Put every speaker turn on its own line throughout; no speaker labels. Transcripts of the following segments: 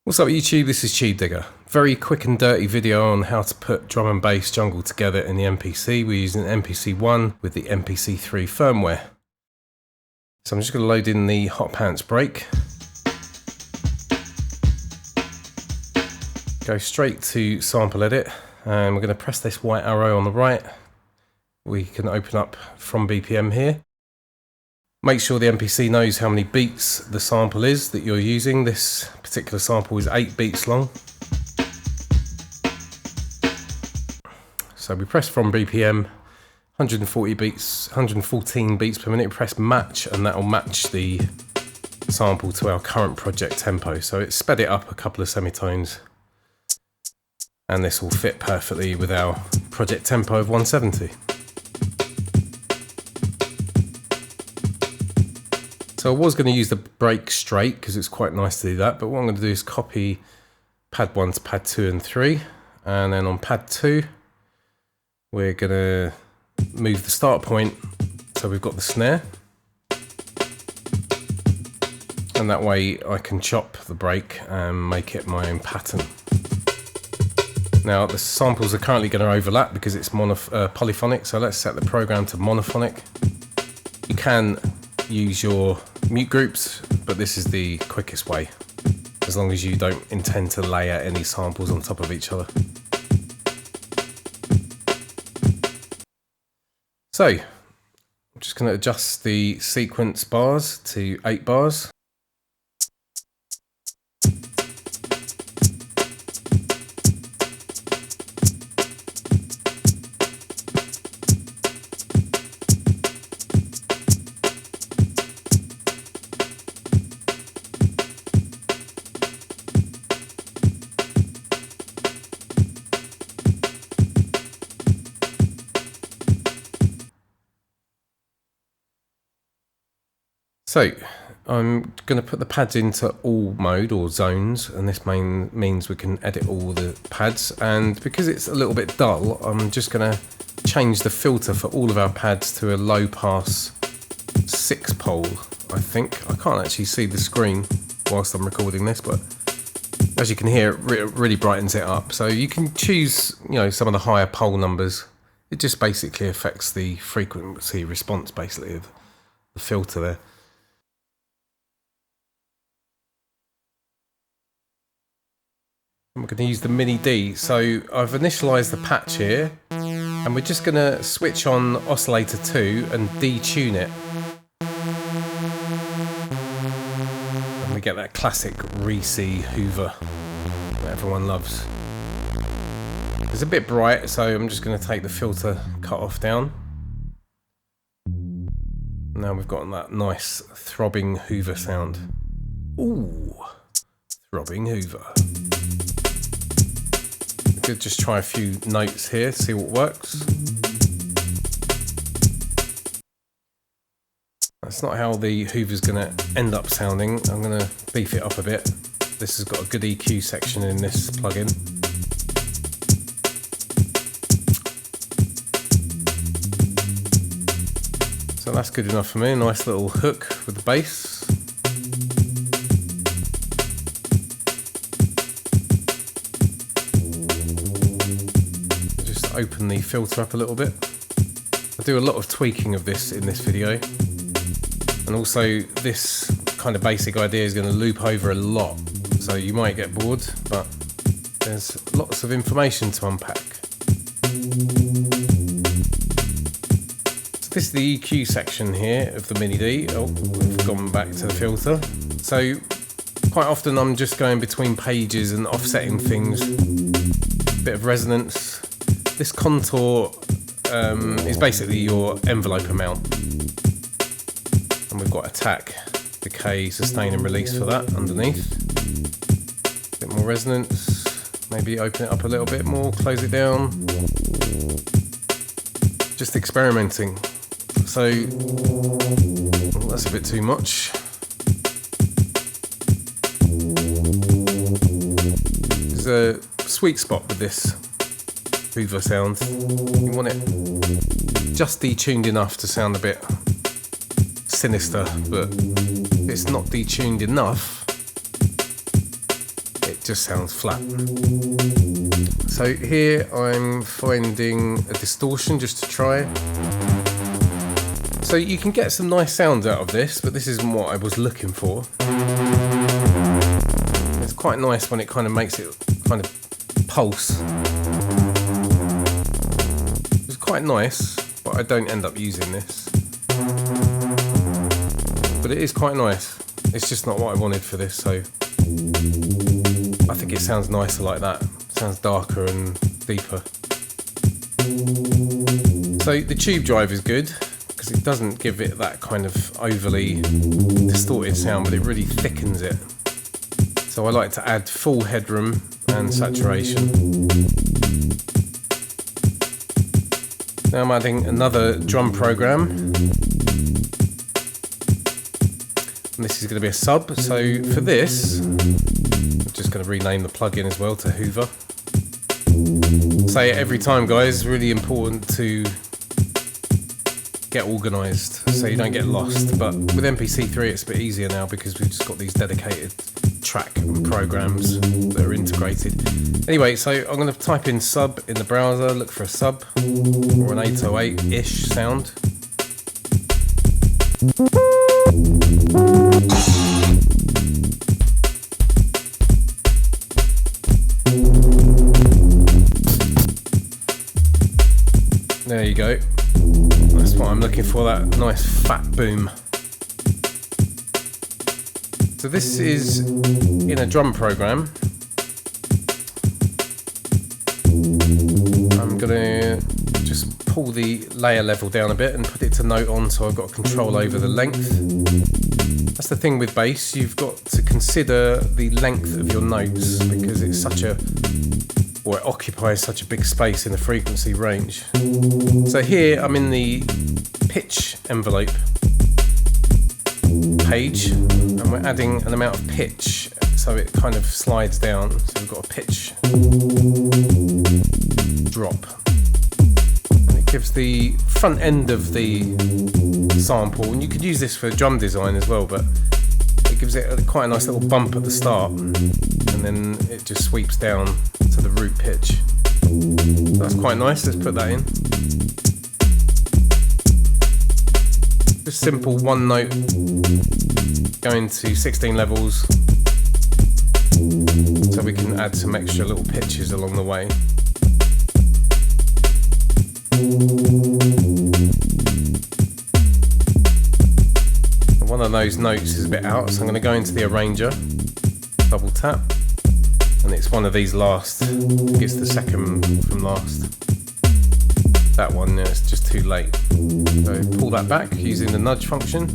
What's up YouTube, this is Tubedigga. Very quick and dirty video on how to put drum and bass jungle together in the MPC. We're using MPC 1 with the MPC 3 firmware. So I'm just going to load in the hot pants break. Go straight to sample edit and we're going to press this white arrow on the right. We can open up from BPM here. Make sure the MPC knows how many beats the sample is that you're using. This particular sample is 8 beats long. So we press from BPM, 140 beats, 114 beats per minute. Press match and that will match the sample to our current project tempo. So it sped it up a couple of semitones. And this will fit perfectly with our project tempo of 170. So I was going to use the break straight because it's quite nice to do that, but what I'm going to do is copy pad 1 to pad 2 and 3, and then on pad 2 we're going to move the start point so we've got the snare, and that way I can chop the break and make it my own pattern. Now the samples are currently going to overlap because it's polyphonic, so let's set the program to monophonic. You can use your mute groups, but this is the quickest way, as long as you don't intend to layer any samples on top of each other. So I'm just going to adjust the sequence bars to 8 bars. So I'm going to put the pads into all mode or zones, and this means we can edit all the pads, and because it's a little bit dull I'm just going to change the filter for all of our pads to a low pass 6 pole. I think I can't actually see the screen whilst I'm recording this, but as you can hear it really brightens it up. So you can choose, some of the higher pole numbers. It just basically affects the frequency response basically of the filter there. We're going to use the mini D. So I've initialized the patch here, and we're just going to switch on oscillator 2 and detune it. And we get that classic Reese Hoover that everyone loves. It's a bit bright, so I'm just going to take the filter cutoff down. Now we've got that nice throbbing Hoover sound. Ooh, throbbing Hoover. Could just try a few notes here, see what works. That's not how the Hoover's going to end up sounding. I'm going to beef it up a bit. This has got a good EQ section in this plugin. So that's good enough for me. A nice little hook with the bass. Open the filter up a little bit. I do a lot of tweaking of this in this video, and also this kind of basic idea is going to loop over a lot, so you might get bored, but there's lots of information to unpack. So this is the EQ section here of the Mini D. Oh, we've gone back to the filter. So quite often I'm just going between pages and offsetting things, a bit of resonance. This contour is basically your envelope amount, and we've got attack, decay, sustain and release for that underneath. A bit more resonance, maybe open it up a little bit more, close it down. Just experimenting. So that's a bit too much. There's a sweet spot with this Hoover sound. You want it just detuned enough to sound a bit sinister, but it's not detuned enough it just sounds flat. So here I'm finding a distortion just to try. So you can get some nice sounds out of this, but this isn't what I was looking for. It's quite nice when it kind of makes it kind of pulse. It's quite nice, but I don't end up using this. But it is quite nice. It's just not what I wanted for this, so I think it sounds nicer like that. It sounds darker and deeper. So the tube drive is good, because it doesn't give it that kind of overly distorted sound, but it really thickens it. So I like to add full headroom and saturation. Now I'm adding another drum program. And this is going to be a sub. So for this, I'm just going to rename the plugin as well to Hoover. Say it every time, guys. Really important to get organised so you don't get lost. But with MPC3 it's a bit easier now because we've just got these dedicated track programs that are integrated. Anyway, so I'm going to type in sub in the browser, look for a sub or an 808-ish sound. There you go. That's what I'm looking for, that nice fat boom. So this is in a drum program. I'm going to just pull the layer level down a bit and put it to note on so I've got control over the length. That's the thing with bass, you've got to consider the length of your notes because it's such a, or it occupies such a big space in the frequency range. So here I'm in the pitch envelope page and we're adding an amount of pitch so it kind of slides down. So we've got a pitch drop. And it gives the front end of the sample, and you could use this for drum design as well, but it gives it quite a nice little bump at the start and then it just sweeps down to the root pitch. That's quite nice, let's put that in. Just simple one note going to 16 levels so we can add some extra little pitches along the way. One of those notes is a bit out, so I'm going to go into the arranger, double tap, and it's one of these last. It's the second from last. That one, it's just too late. So pull that back using the nudge function.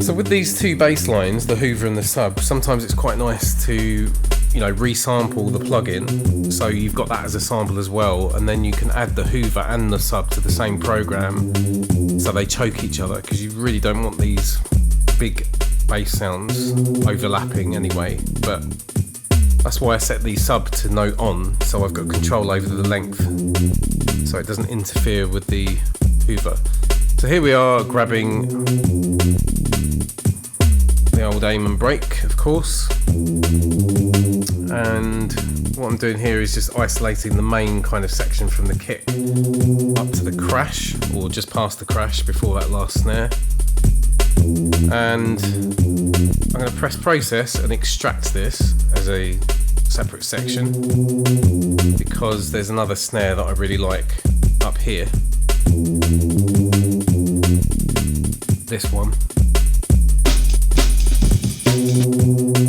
So with these two bass lines, the Hoover and the sub, sometimes it's quite nice to, you know, resample the plugin so you've got that as a sample as well, and then you can add the Hoover and the sub to the same program so they choke each other, because you really don't want these big bass sounds overlapping anyway. But that's why I set the sub to note on, so I've got control over the length so it doesn't interfere with the Hoover. So here we are grabbing the old aim and break, of course, and what I'm doing here is just isolating the main kind of section from the kick up to the crash, or just past the crash before that last snare. And I'm going to press process and extract this as a separate section because there's another snare that I really like up here. This one.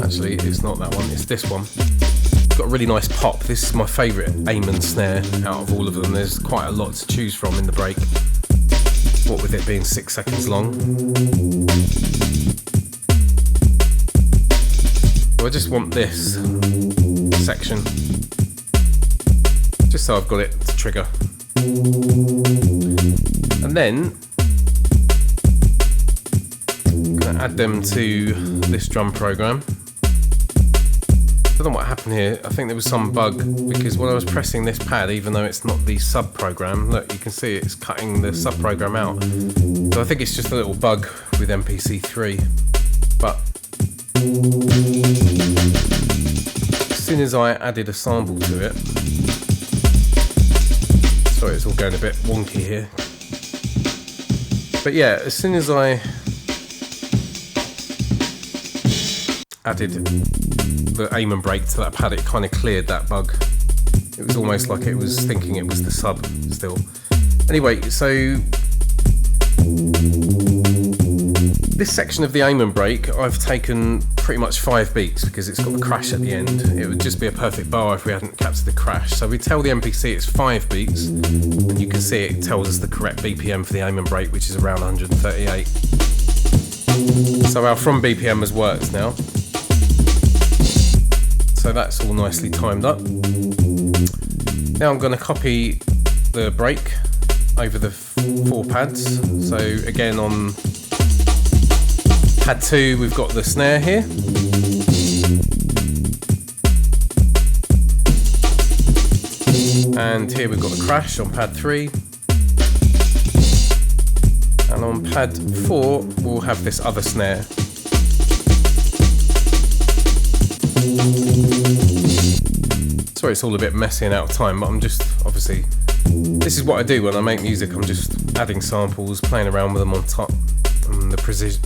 Actually, it's not that one, it's this one. It's got a really nice pop. This is my favourite aim and snare out of all of them. There's quite a lot to choose from in the break, what with it being 6 seconds long. So I just want this section, just so I've got it to trigger. And then I'm going to add them to this drum program. don't know what happened here. I think there was some bug because when I was pressing this pad, even though it's not the sub program, look, you can see it's cutting the sub program out. So I think it's just a little bug with MPC 3. But as soon as I added a sample to it, sorry, it's all going a bit wonky here. But yeah, as soon as I added the aim and break to that pad, it kind of cleared that bug. It was almost like it was thinking it was the sub still. Anyway, so this section of the aim and break, I've taken pretty much 5 beats because it's got the crash at the end. It would just be a perfect bar if we hadn't captured the crash. So we tell the MPC it's 5 beats, and you can see it tells us the correct BPM for the aim and break, which is around 138. So our from BPM has worked now. So that's all nicely timed up. Now I'm going to copy the break over the 4 pads. So again on pad 2 we've got the snare here. And here we've got the crash on pad 3. And on pad 4 we'll have this other snare. Sorry it's all a bit messy and out of time, but I'm just, obviously, this is what I do when I make music. I'm just adding samples, playing around with them on top, and the precision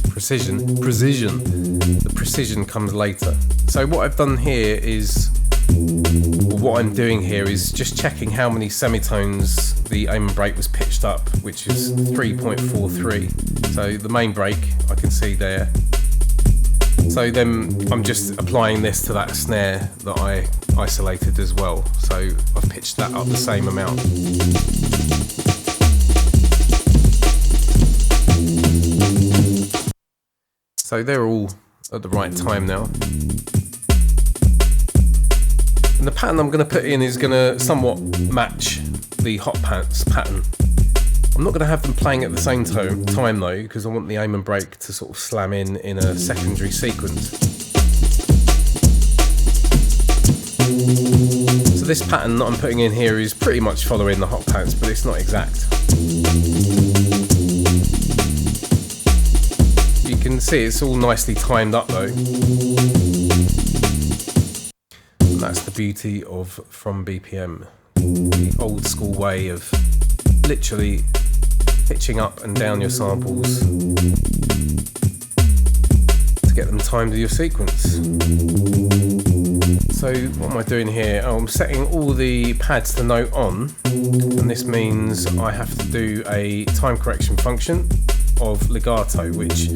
comes later. So what I've done here is, or what I'm doing here is just checking how many semitones the aim and break was pitched up, which is 3.43. So the main break I can see there. So then I'm just applying this to that snare that I isolated as well. So I've pitched that up the same amount. So they're all at the right time now. And the pattern I'm going to put in is going to somewhat match the hot pants pattern. I'm not going to have them playing at the same time though, because I want the aim and break to sort of slam in a secondary sequence. So this pattern that I'm putting in here is pretty much following the hot pants, but it's not exact. You can see it's all nicely timed up though. And that's the beauty of from BPM, the old school way of literally pitching up and down your samples to get them timed with your sequence. So what am I doing here? Oh, I'm setting all the pads to note on, and this means I have to do a time correction function of legato, which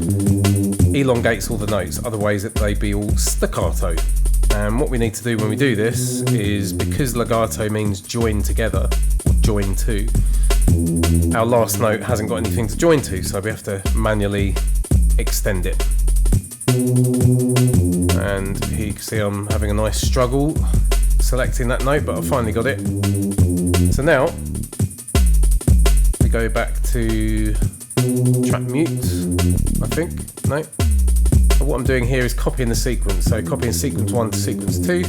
elongates all the notes, otherwise they'd be all staccato. And what we need to do when we do this is, because legato means join together, or join to, our last note hasn't got anything to join to, so we have to manually extend it. And here you can see I'm having a nice struggle selecting that note, but I finally got it. So now we go back to track mute, I think. No. But what I'm doing here is copying the sequence. So copying sequence 1 to sequence 2.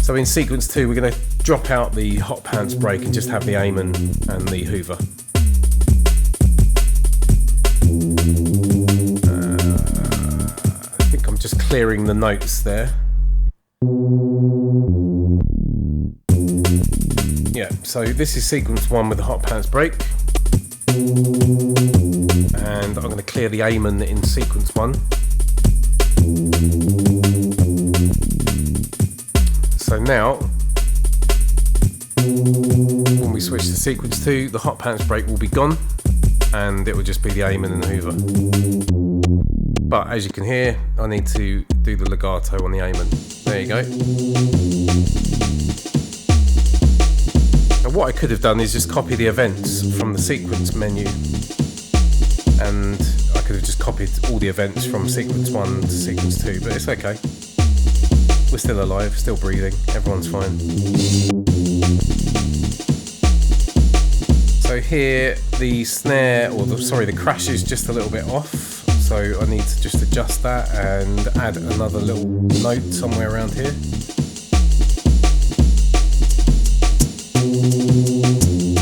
So in sequence 2 we're going to drop out the hot pants break and just have the aim and the hoover. I think I'm just clearing the notes there. Yeah, so this is sequence 1 with the hot pants break. And I'm going to clear the aim in sequence 1. So now, when we switch to sequence 2, the hot pants break will be gone, and it will just be the aim and the hoover. But as you can hear, I need to do the legato on the aim. There you go. Now what I could have done is just copy the events from the sequence menu, and I could have just copied all the events from sequence 1 to sequence 2, but it's okay. We're still alive, still breathing, everyone's fine. So here the snare, the crash is just a little bit off. so I need to just adjust that and add another little note somewhere around here.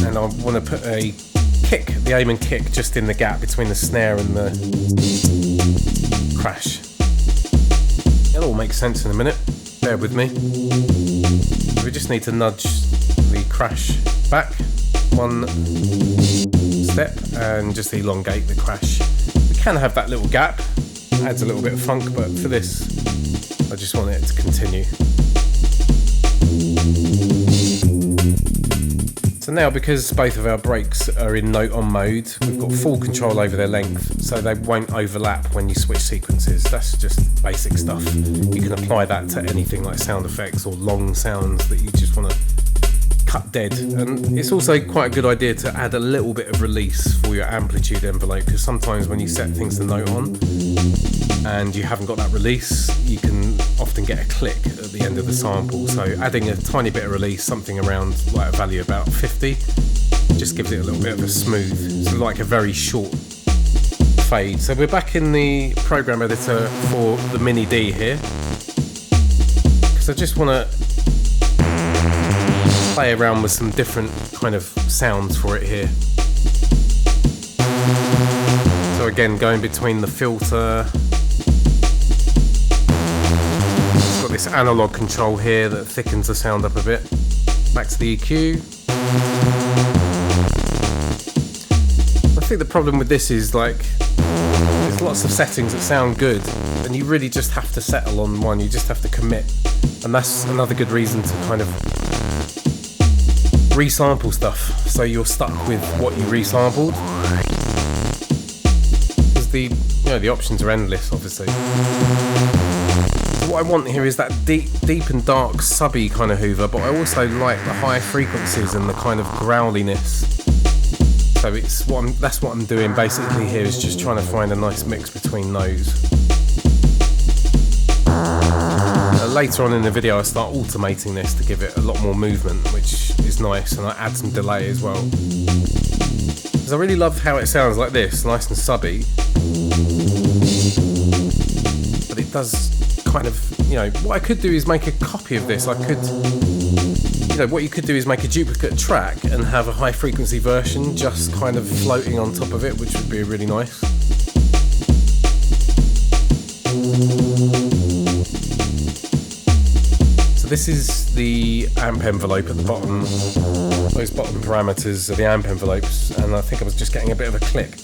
And I want to put a kick, the aim and kick, just in the gap between the snare and the crash. It'll all make sense in a minute, bear with me. We just need to nudge the crash back one step and just elongate the crash. We can have that little gap, adds a little bit of funk, but for this I just want it to continue. So now, because both of our breaks are in note on mode, we've got full control over their length, so they won't overlap when you switch sequences. That's just basic stuff. You can apply that to anything like sound effects or long sounds that you just want to cut dead. And it's also quite a good idea to add a little bit of release for your amplitude envelope, because sometimes when you set things to note on and you haven't got that release, you can often get a click at the end of the sample. So adding a tiny bit of release, something around like a value about 50, just gives it a little bit of a smooth, so like a very short fade. So we're back in the program editor for the Mini D here, because I just want to play around with some different kind of sounds for it here. So again, going between the filter, it's got this analog control here that thickens the sound up a bit. Back to the EQ. I think the problem with this is, like, there's lots of settings that sound good and you really just have to settle on one, you just have to commit. And that's another good reason to kind of resample stuff, so you're stuck with what you resampled, because the options are endless, obviously. So what I want here is that deep and dark subby kind of Hoover, but I also like the high frequencies and the kind of growliness. So that's what I'm doing basically here, is just trying to find a nice mix between those. Later on in the video I start automating this to give it a lot more movement, which is nice, and I add some delay as well, because I really love how it sounds like this, nice and subby, but it does kind of, what I could do is make a copy of this. I could, what you could do is make a duplicate track and have a high frequency version just kind of floating on top of it, which would be really nice. This is the amp envelope at the bottom. Those bottom parameters are the amp envelopes, and I think I was just getting a bit of a click.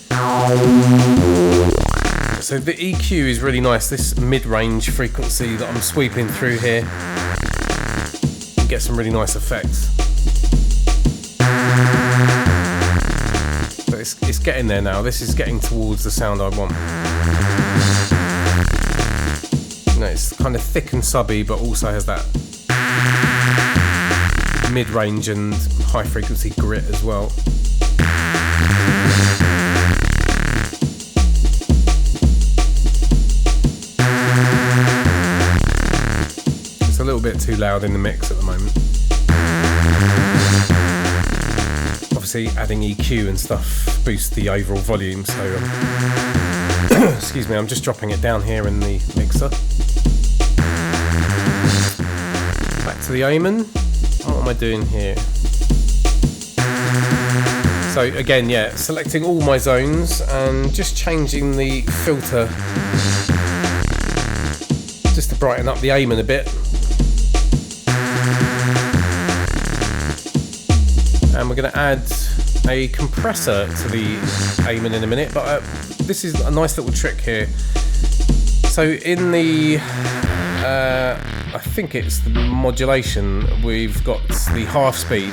So the EQ is really nice, this mid-range frequency that I'm sweeping through here. You get some really nice effects. But it's getting there now, this is getting towards the sound I want. It's kind of thick and subby, but also has that mid-range and high frequency grit as well. It's a little bit too loud in the mix at the moment. Obviously adding EQ and stuff boosts the overall volume, so excuse me, I'm just dropping it down here in the mixer. Back to the Amen. What am I doing here? So again, selecting all my zones and just changing the filter just to brighten up the Amen a bit. And we're going to add a compressor to the Amen in a minute, but this is a nice little trick here. So in the I think it's the modulation, we've got the half speed,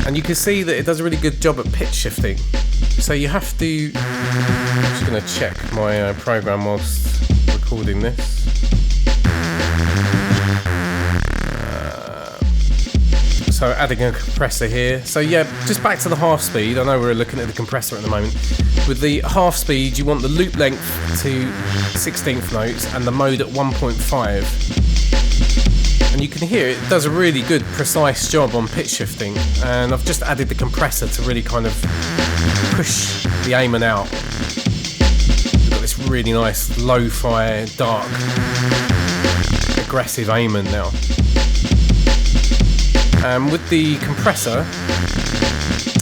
and you can see that it does a really good job at pitch shifting. So you have to, I'm just going to check my program whilst recording this. So adding a compressor here. So just back to the half speed. I know we're looking at the compressor at the moment. With the half speed, you want the loop length to 16th notes and the mode at 1.5. And you can hear it does a really good, precise job on pitch shifting. And I've just added the compressor to really kind of push the Amen out. We've got this really nice lo-fi, dark, aggressive Amon now. With the compressor,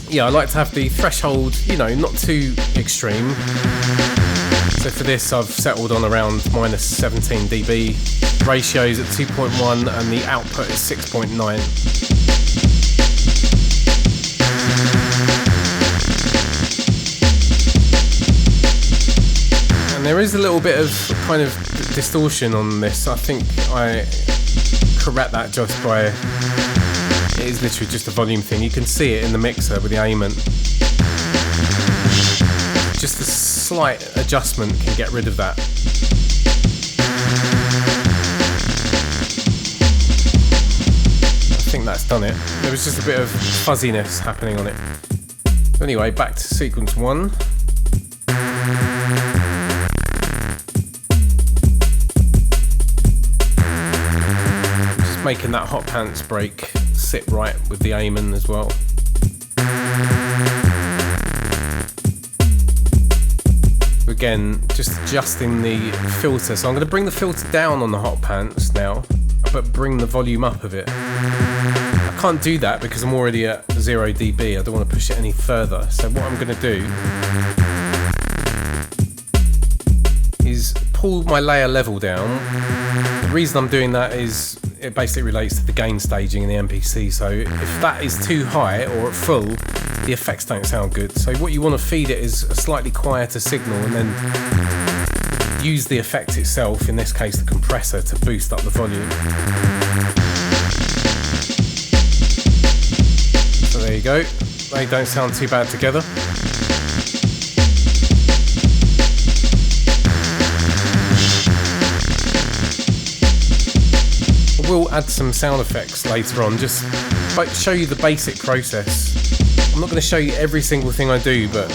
yeah, I like to have the threshold, you know, not too extreme. So for this I've settled on around minus 17 dB, ratios at 2.1 and the output is 6.9. And there is a little bit of kind of distortion on this. I think I correct that just by, it is literally just a volume thing. You can see it in the mixer with the Amon. Just a slight adjustment can get rid of that. I think that's done it. There was just a bit of fuzziness happening on it. Anyway, back to sequence 1. Just making that hot pants break sit right with the Amon as well. Again, just adjusting the filter. So I'm going to bring the filter down on the hot pants now, but bring the volume up a bit. I can't do that because I'm already at 0 dB. I don't want to push it any further. So what I'm going to do is pull my layer level down. The reason I'm doing that is it basically relates to the gain staging in the MPC. So if that is too high or at full, the effects don't sound good. So what you want to feed it is a slightly quieter signal and then use the effect itself, in this case the compressor, to boost up the volume. So there you go. They don't sound too bad together. I will add some sound effects later on, just show you the basic process. I'm not going to show you every single thing I do, but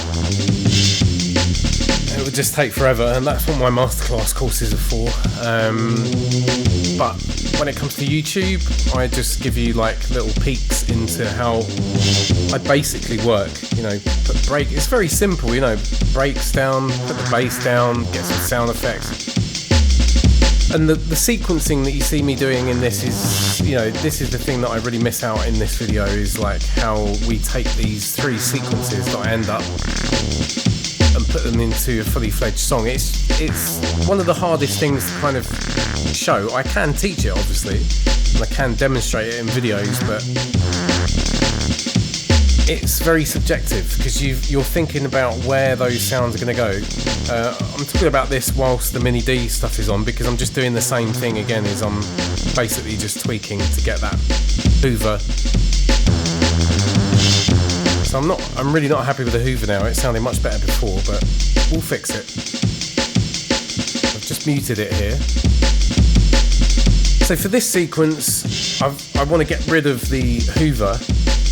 it would just take forever, and that's what my Masterclass courses are for. But when it comes to YouTube, I just give you like little peeks into how I basically work. You know, put break. It's very simple. You know, breaks down, put the bass down, get some sound effects. And the sequencing that you see me doing in this is, you know, this is the thing that I really miss out in this video, is like how we take these 3 sequences that I end up and put them into a fully fledged song. It's one of the hardest things to kind of show. I can teach it, obviously, and I can demonstrate it in videos, but it's very subjective because you're thinking about where those sounds are going to go. I'm talking about this whilst the Mini D stuff is on, because I'm just doing the same thing again, is I'm basically just tweaking to get that Hoover. So I'm really not happy with the Hoover now. It sounded much better before, but we'll fix it. I've just muted it here. So for this sequence, I want to get rid of the Hoover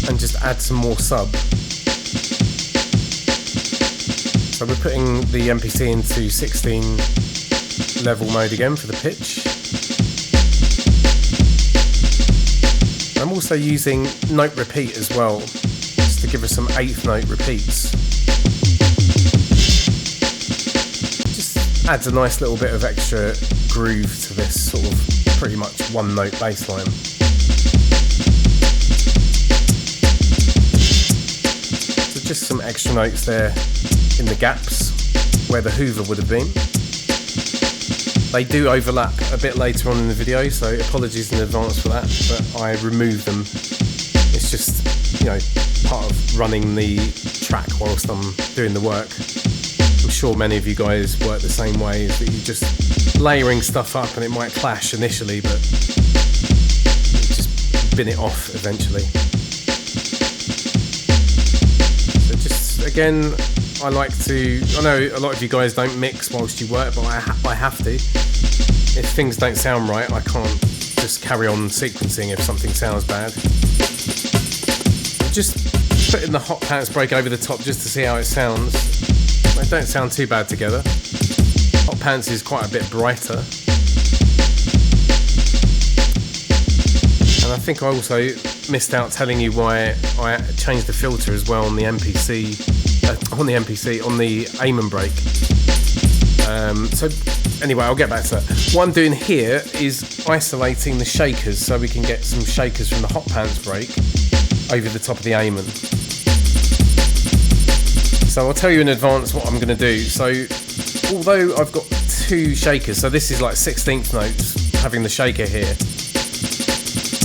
and just add some more sub. So we're putting the MPC into 16 level mode again for the pitch. I'm also using note repeat as well, just to give us some 8th note repeats. Just adds a nice little bit of extra groove to this sort of pretty much one note bass line. Just some extra notes there in the gaps where the Hoover would have been. They do overlap a bit later on in the video, so apologies in advance for that, but I removed them. It's just, you know, part of running the track whilst I'm doing the work. I'm sure many of you guys work the same way, is that you're just layering stuff up and it might clash initially, but you just bin it off eventually. Again, I know a lot of you guys don't mix whilst you work, but I have to. If things don't sound right, I can't just carry on sequencing if something sounds bad. Just putting the hot pants break over the top just to see how it sounds. They don't sound too bad together. Hot pants is quite a bit brighter. And I think I also missed out telling you why I changed the filter as well on the MPC, on the Amon break. So anyway, I'll get back to that. What I'm doing here is isolating the shakers so we can get some shakers from the hot pants break over the top of the Amon. So I'll tell you in advance what I'm going to do. So although I've got 2 shakers, so this is like 16th notes having the shaker here.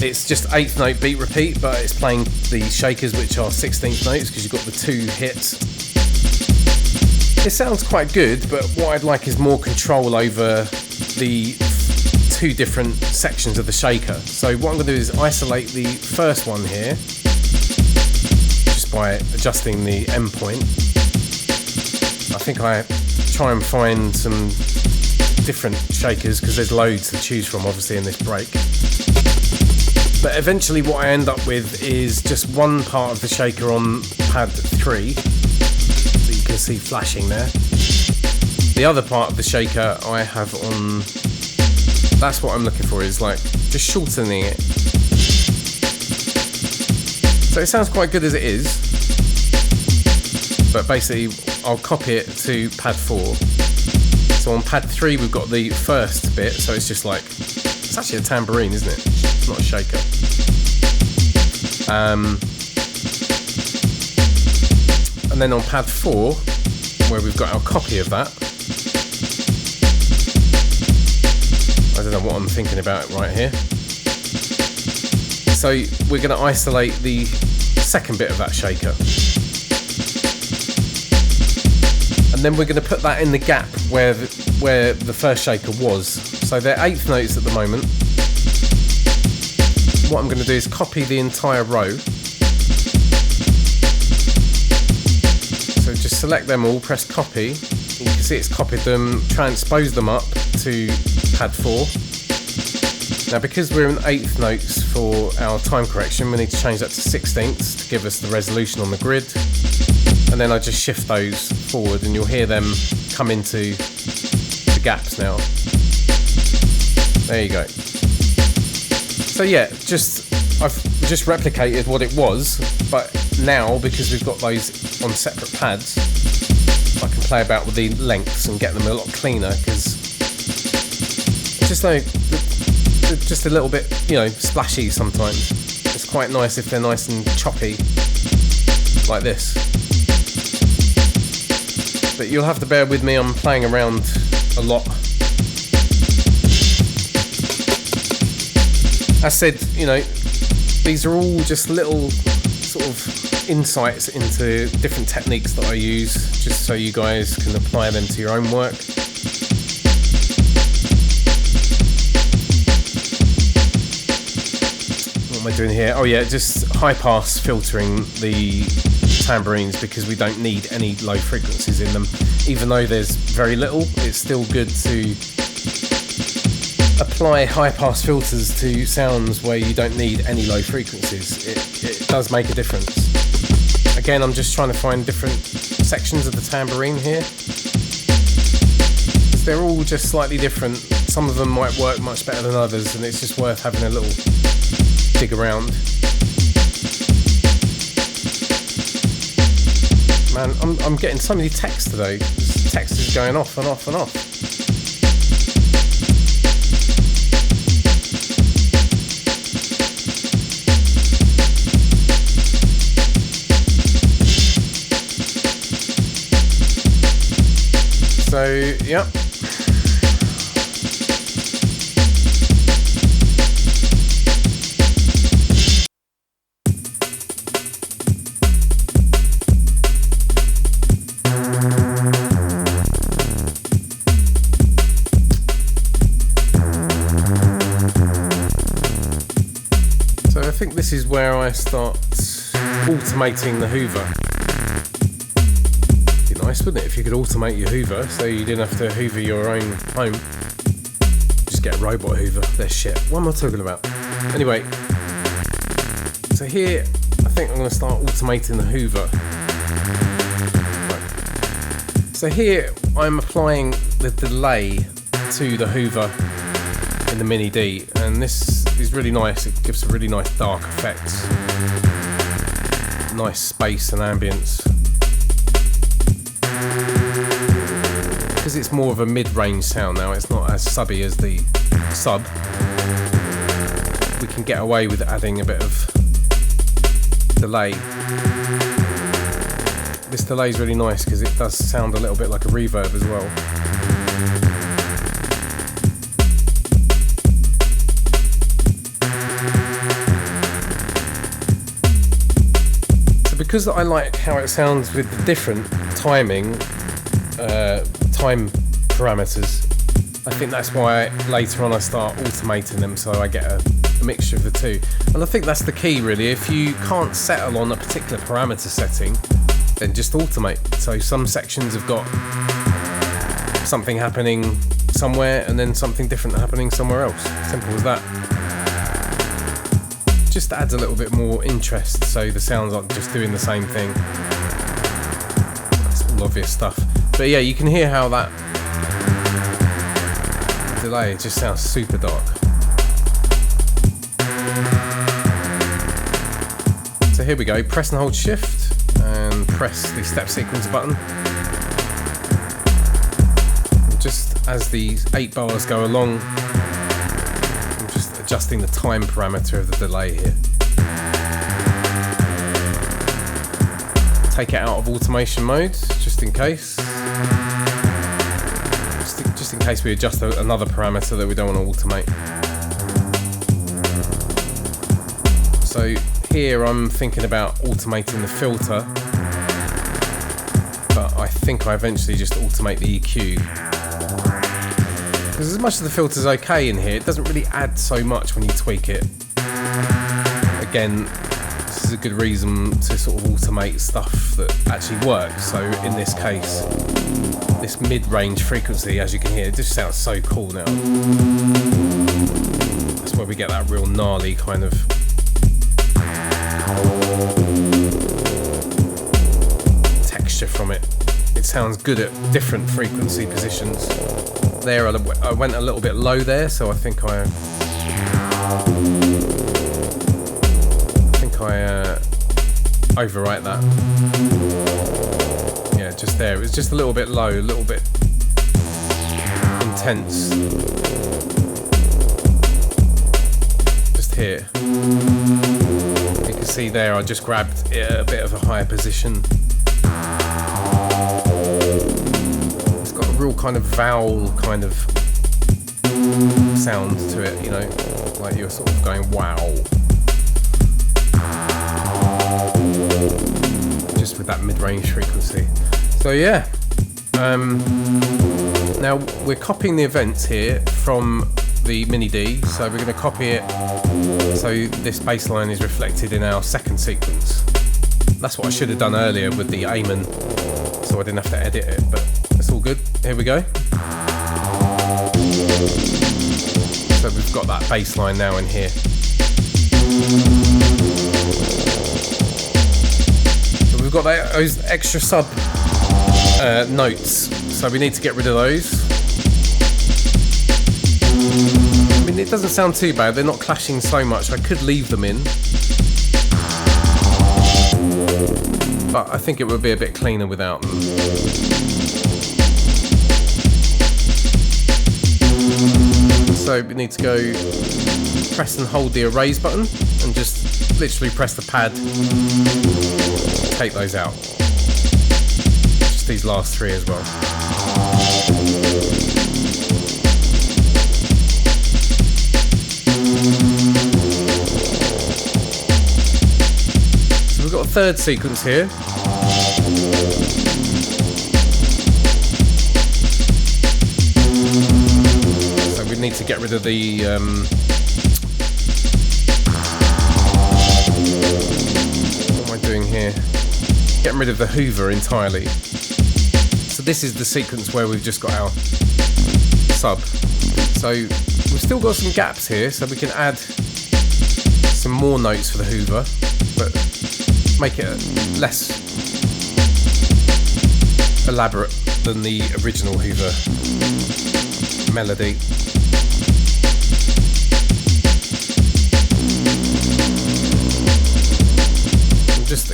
It's just 8th note beat repeat, but it's playing the shakers which are 16th notes because you've got the 2 hits. It sounds quite good, but what I'd like is more control over the 2 different sections of the shaker. So what I'm going to do is isolate the first one here, just by adjusting the end point. I think I try and find some different shakers because there's loads to choose from obviously in this break. But eventually what I end up with is just one part of the shaker on pad 3. You can see flashing there. The other part of the shaker I have on, that's what I'm looking for, is like just shortening it. So it sounds quite good as it is, but basically I'll copy it to pad 4. So on pad 3 we've got the first bit, so it's just like, it's actually a tambourine, isn't it? It's not a shaker. And then on pad 4, where we've got our copy of that, I don't know what I'm thinking about right here. So we're going to isolate the second bit of that shaker. And then we're going to put that in the gap where the first shaker was. So they're 8th notes at the moment. What I'm going to do is copy the entire row. So just select them all, press copy. You can see it's copied them, transpose them up to pad 4. Now because we're in 8th notes for our time correction, we need to change that to 16ths to give us the resolution on the grid. And then I just shift those forward and you'll hear them come into the gaps now. There you go. So yeah, I've just replicated what it was, but now because we've got those on separate pads, I can play about with the lengths and get them a lot cleaner, because just like they're just a little bit, splashy sometimes. It's quite nice if they're nice and choppy like this. But you'll have to bear with me, I'm playing around a lot. As said, these are all just little sort of insights into different techniques that I use, just so you guys can apply them to your own work. What am I doing here? Oh yeah, just high pass filtering the tambourines because we don't need any low frequencies in them. Even though there's very little, it's still good to apply high pass filters to sounds where you don't need any low frequencies. It does make a difference. Again, I'm just trying to find different sections of the tambourine here. They're all just slightly different. Some of them might work much better than others, and it's just worth having a little dig around. Man, I'm getting so many texts today. This text is going off and off and off. So, yeah. So I think this is where I start automating the Hoover. Nice, wouldn't it, if you could automate your Hoover so you didn't have to Hoover your own home. Just get a robot Hoover. They're shit. What am I talking about? Anyway, so here I think I'm going to start automating the Hoover. Right. So here I'm applying the delay to the Hoover in the Mini D, and this is really nice. It gives a really nice dark effect, nice space and ambience. because it's more of a mid-range sound now, it's not as subby as the sub, we can get away with adding a bit of delay. This delay is really nice because it does sound a little bit like a reverb as well. So because I like how it sounds with the different timing, time parameters, I think that's why later on I start automating them, so I get a mixture of the two. And I think that's the key really. If you can't settle on a particular parameter setting, then just automate. So some sections have got something happening somewhere and then something different happening somewhere else. Simple as that. Just adds a little bit more interest so the sounds aren't just doing the same thing. That's all obvious stuff. But yeah, you can hear how that delay just sounds super dark. So here we go, press and hold shift and press the step sequence button. And just as these 8 bars go along, I'm just adjusting the time parameter of the delay here. Take it out of automation mode, just in case. Just in case we adjust another parameter that we don't want to automate. So here I'm thinking about automating the filter, but I think I eventually just automate the EQ. Because as much as the filter's okay in here, it doesn't really add so much when you tweak it. Again, this is a good reason to sort of automate stuff that actually works. So in this case, this mid-range frequency, as you can hear, it just sounds so cool now. That's where we get that real gnarly kind of texture from it. It sounds good at different frequency positions. There, I went a little bit low there, so I think I overwrite that. Yeah, just there. It was just a little bit low, a little bit intense. Just here. You can see there I just grabbed it at a bit of a higher position. It's got a real kind of vowel kind of sound to it, you know, like you're sort of going wow. Just with that mid-range frequency. So yeah, now we're copying the events here from the Mini D, so we're going to copy it so this bass line is reflected in our second sequence. That's what I should have done earlier with the Amen, so I didn't have to edit it, but it's all good. Here we go. So we've got that bass line now in here. So we've got those extra sub notes, so we need to get rid of those. I mean, it doesn't sound too bad, they're not clashing so much, I could leave them in, but I think it would be a bit cleaner without them. So we need to go press and hold the erase button and just literally press the pad, take those out. Just these last 3 as well. So we've got a third sequence here. So we need to get rid of the what am I doing here? Getting rid of the Hoover entirely. So this is the sequence where we've just got our sub. So we've still got some gaps here, so we can add some more notes for the Hoover, but make it less elaborate than the original Hoover melody.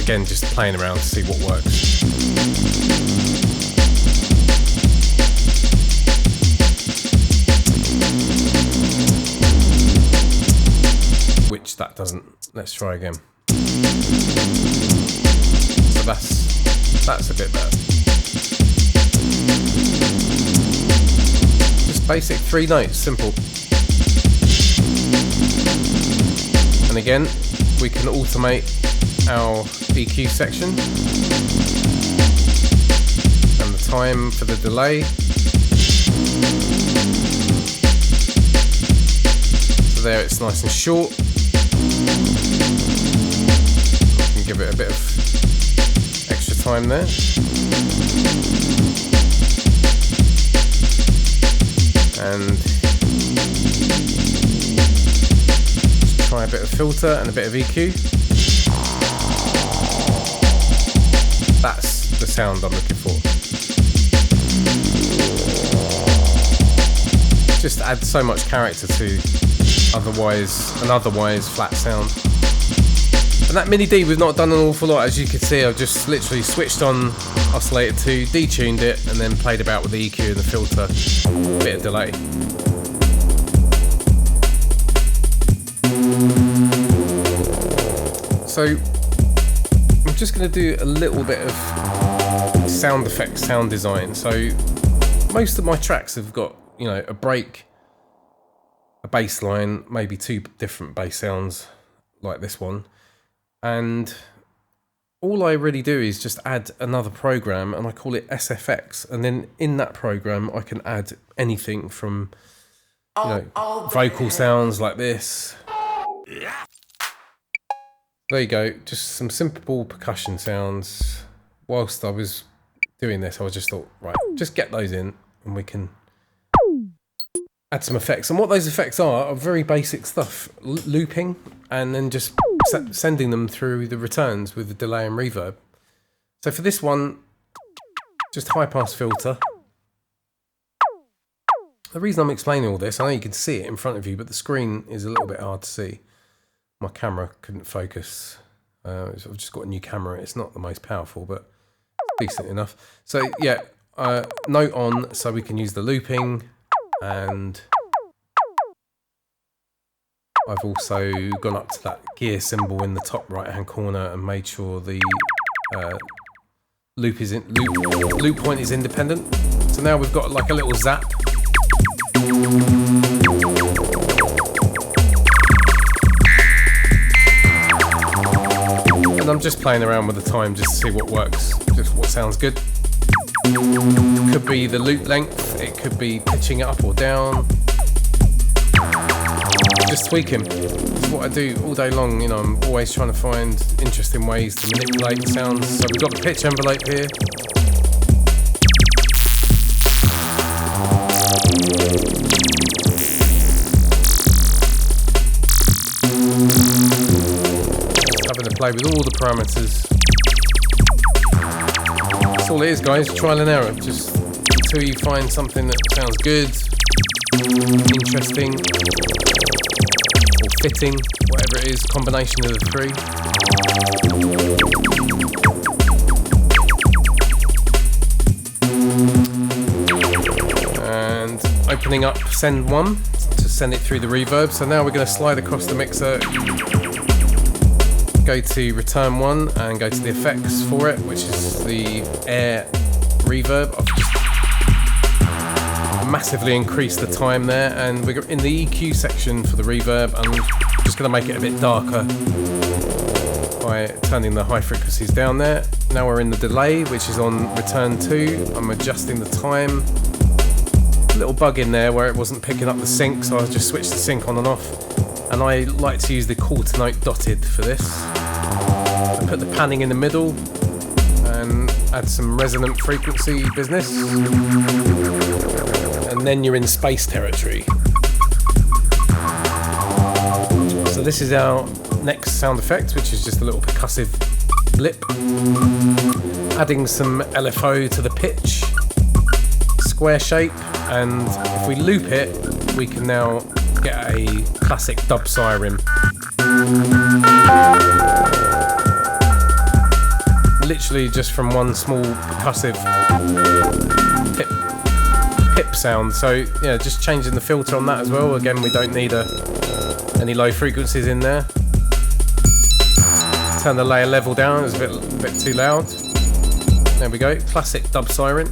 I'm just playing around to see what works. which that doesn't. Let's try again. So that's a bit better. Just basic 3 notes, simple. And again, we can automate our EQ section and the time for the delay. So there, it's nice and short. We can give it a bit of extra time there. And try a bit of filter and a bit of EQ. That's the sound I'm looking for. Just adds so much character to an otherwise flat sound. And that mini D, we've not done an awful lot. As you can see, I've just literally switched on oscillator 2, detuned it, and then played about with the EQ and the filter. A bit of delay. So I'm just going to do a little bit of sound effects, sound design. So most of my tracks have got, you know, a break, a bass line, maybe 2 different bass sounds like this one. And all I really do is just add another program, and I call it SFX. And then in that program, I can add anything from, you know, vocal sounds like this. There you go, just some simple percussion sounds. Whilst I was doing this, I just thought, right, just get those in and we can add some effects. And what those effects are very basic stuff. Looping and then just sending them through the returns with the delay and reverb. So for this one, just high pass filter. The reason I'm explaining all this, I know you can see it in front of you, but the screen is a little bit hard to see. My camera couldn't focus. I've just got a new camera. It's not the most powerful, but decent enough. So yeah, note on, so we can use the looping, and I've also gone up to that gear symbol in the top right hand corner and made sure the loop point is independent. So now we've got like a little zap. And I'm just playing around with the time just to see what works, just what sounds good. It could be the loop length, it could be pitching it up or down. Just tweaking. That's what I do all day long, you know, I'm always trying to find interesting ways to manipulate the sounds. So we've got the pitch envelope here. Having to play with all the parameters. That's all it is, guys, trial and error. Just until you find something that sounds good, interesting, or fitting, whatever it is, combination of the 3. And opening up send 1 to send it through the reverb. So now we're going to slide across the mixer, go to return 1 and go to the effects for it, which is the air reverb. I've just massively increased the time there, and we're in the EQ section for the reverb. I'm just going to make it a bit darker by turning the high frequencies down there. Now we're in the delay, which is on return 2. I'm adjusting the time. A little bug in there where it wasn't picking up the sync, so I just switched the sync on and off. And I like to use the quarter note dotted for this. I put the panning in the middle and add some resonant frequency business. And then you're in space territory. So this is our next sound effect, which is just a little percussive blip. Adding some LFO to the pitch, square shape, and if we loop it, we can now get a classic dub siren. Literally just from one small percussive pip sound. So yeah, just changing the filter on that as well. Again, we don't need a Any low frequencies in there. Turn the layer level down, it's a bit too loud. There we go, classic dub siren.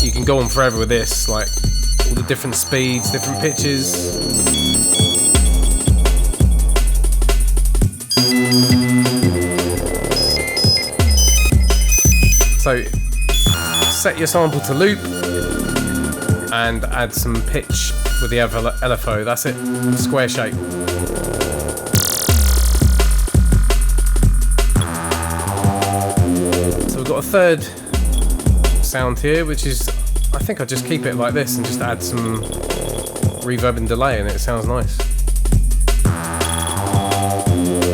You can go on forever with this, like all the different speeds, different pitches. So set your sample to loop and add some pitch with the LFO. That's it, square shape. So we've got a third sound here, which is, I think I'll just keep it like this and just add some reverb and delay and it sounds nice.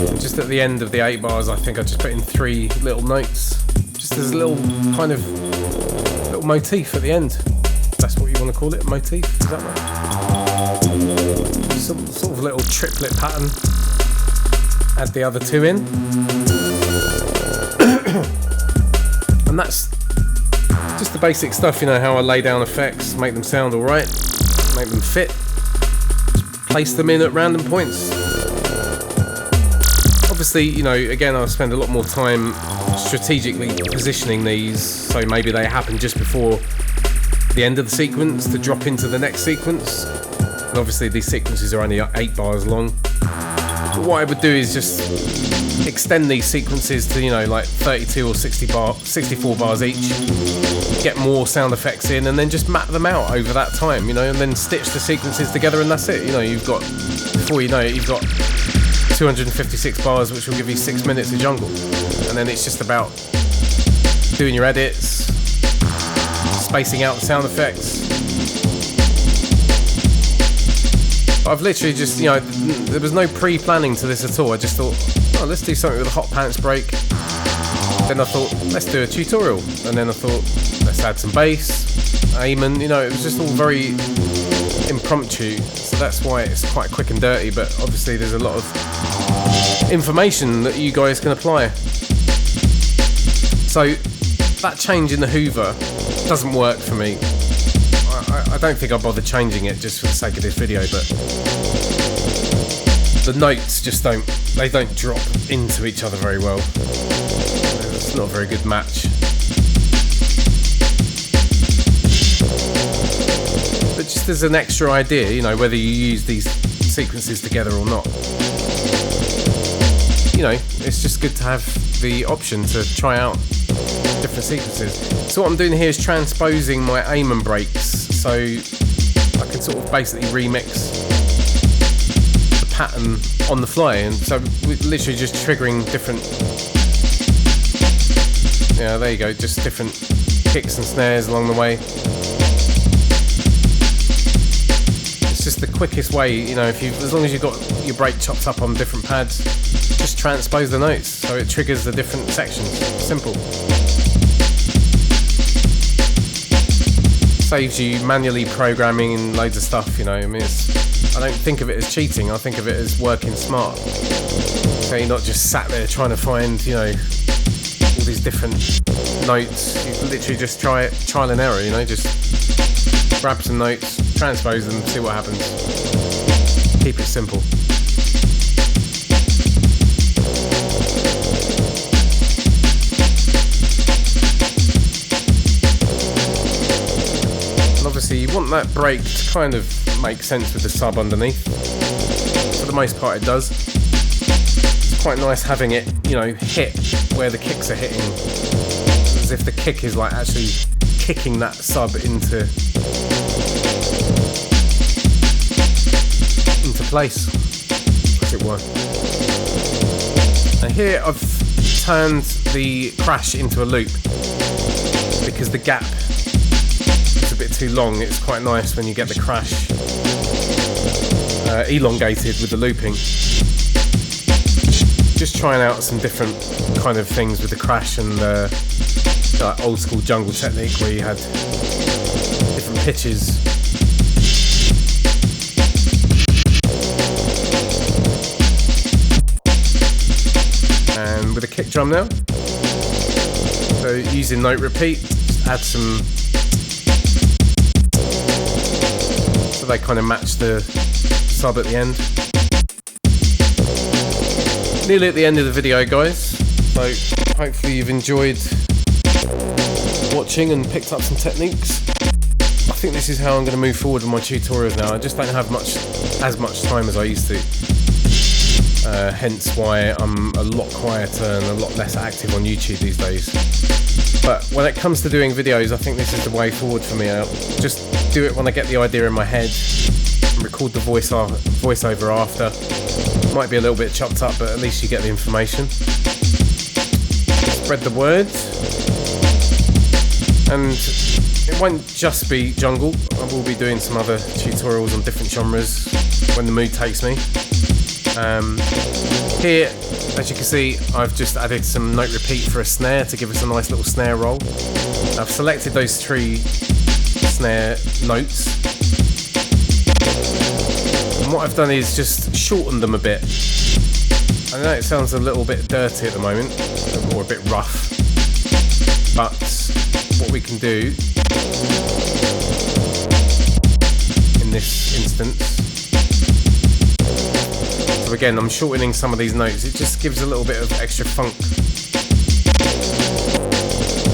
And just at the end of the 8 bars, I think I just put in 3 little notes. Just as a little kind of little motif at the end. That's what you want to call it, motif, is that right? Some sort of little triplet pattern. Add the other 2 in. And that's just the basic stuff, you know, how I lay down effects, make them sound alright, make them fit, just place them in at random points. Obviously, you know, again, I'll spend a lot more time strategically positioning these, so maybe they happen just before the end of the sequence to drop into the next sequence. And obviously these sequences are only 8 bars long. But what I would do is just extend these sequences to, you know, like 32 or 64 bars each, get more sound effects in, and then just map them out over that time, you know, and then stitch the sequences together, and that's it. You know, you've got, before you know it, you've got 256 bars, which will give you 6 minutes of jungle. And then it's just about doing your edits, spacing out the sound effects. But I've literally just, you know, there was no pre-planning to this at all. I just thought, oh, let's do something with a hot pants break. Then I thought, let's do a tutorial. And then I thought, let's add some bass, amen. You know, it was just all very impromptu. So that's why it's quite quick and dirty. But obviously there's a lot of information that you guys can apply. So that change in the Hoover doesn't work for me. I don't think I'll bother changing it just for the sake of this video, but the notes just don't drop into each other very well. It's not a very good match. But just as an extra idea, you know, whether you use these sequences together or not, you know, it's just good to have the option to try out different sequences. So what I'm doing here is transposing my aim and breaks, so I can sort of basically remix the pattern on the fly, and so we're literally just triggering different, yeah, there you go, just different kicks and snares along the way. It's just the quickest way, you know, as long as you've got your break chopped up on different pads, just transpose the notes so it triggers the different sections. Simple. Saves you manually programming and loads of stuff, you know. I mean, I don't think of it as cheating, I think of it as working smart. So you're not just sat there trying to find, you know, all these different notes. You literally just try it, trial and error, you know, just grab some notes, transpose them, see what happens. Keep it simple. Obviously you want that break to kind of make sense with the sub underneath. For the most part it does. It's quite nice having it, you know, hit where the kicks are hitting, as if the kick is like actually kicking that sub into place, as it were. And here I've turned the crash into a loop because the gap bit too long. It's quite nice when you get the crash elongated with the looping. Just trying out some different kind of things with the crash and like old school jungle technique where you had different pitches. And with a kick drum now. So using note repeat, just add some. So they kind of match the sub at the end. Nearly at the end of the video, guys, so hopefully you've enjoyed watching and picked up some techniques. I think this is how I'm going to move forward with my tutorials now. I just don't have as much time as I used to, hence why I'm a lot quieter and a lot less active on YouTube these days. But when it comes to doing videos, I think this is the way forward for me. I'll just do it when I get the idea in my head, record the voiceover after. Might be a little bit chopped up, but at least you get the information. Spread the word. And it won't just be jungle. I will be doing some other tutorials on different genres when the mood takes me. Here, as you can see, I've just added some note repeat for a snare to give us a nice little snare roll. I've selected those 3 snare notes. And what I've done is just shortened them a bit. I know it sounds a little bit dirty at the moment, or a bit rough, but what we can do in this instance, so again, I'm shortening some of these notes, it just gives a little bit of extra funk.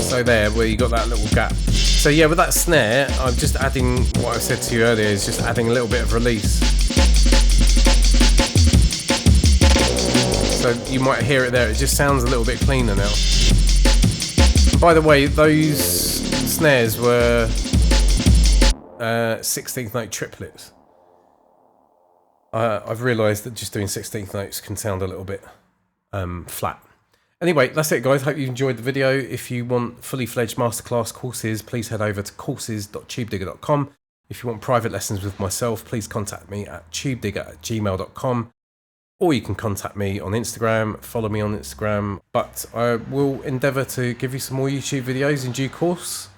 So there, where you got that little gap. So yeah, with that snare, I'm just adding, what I said to you earlier, is just adding a little bit of release. So you might hear it there, it just sounds a little bit cleaner now. And by the way, those snares were 16th note triplets. I've realised that just doing 16th notes can sound a little bit flat. Anyway, that's it, guys. Hope you enjoyed the video. If you want fully fledged masterclass courses, please head over to courses.tubedigga.com. If you want private lessons with myself, please contact me at tubedigga@gmail.com. Or you can contact me on Instagram, follow me on Instagram. But I will endeavour to give you some more YouTube videos in due course.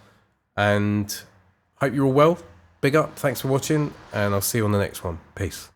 And hope you're all well. Big up, thanks for watching, and I'll see you on the next one. Peace.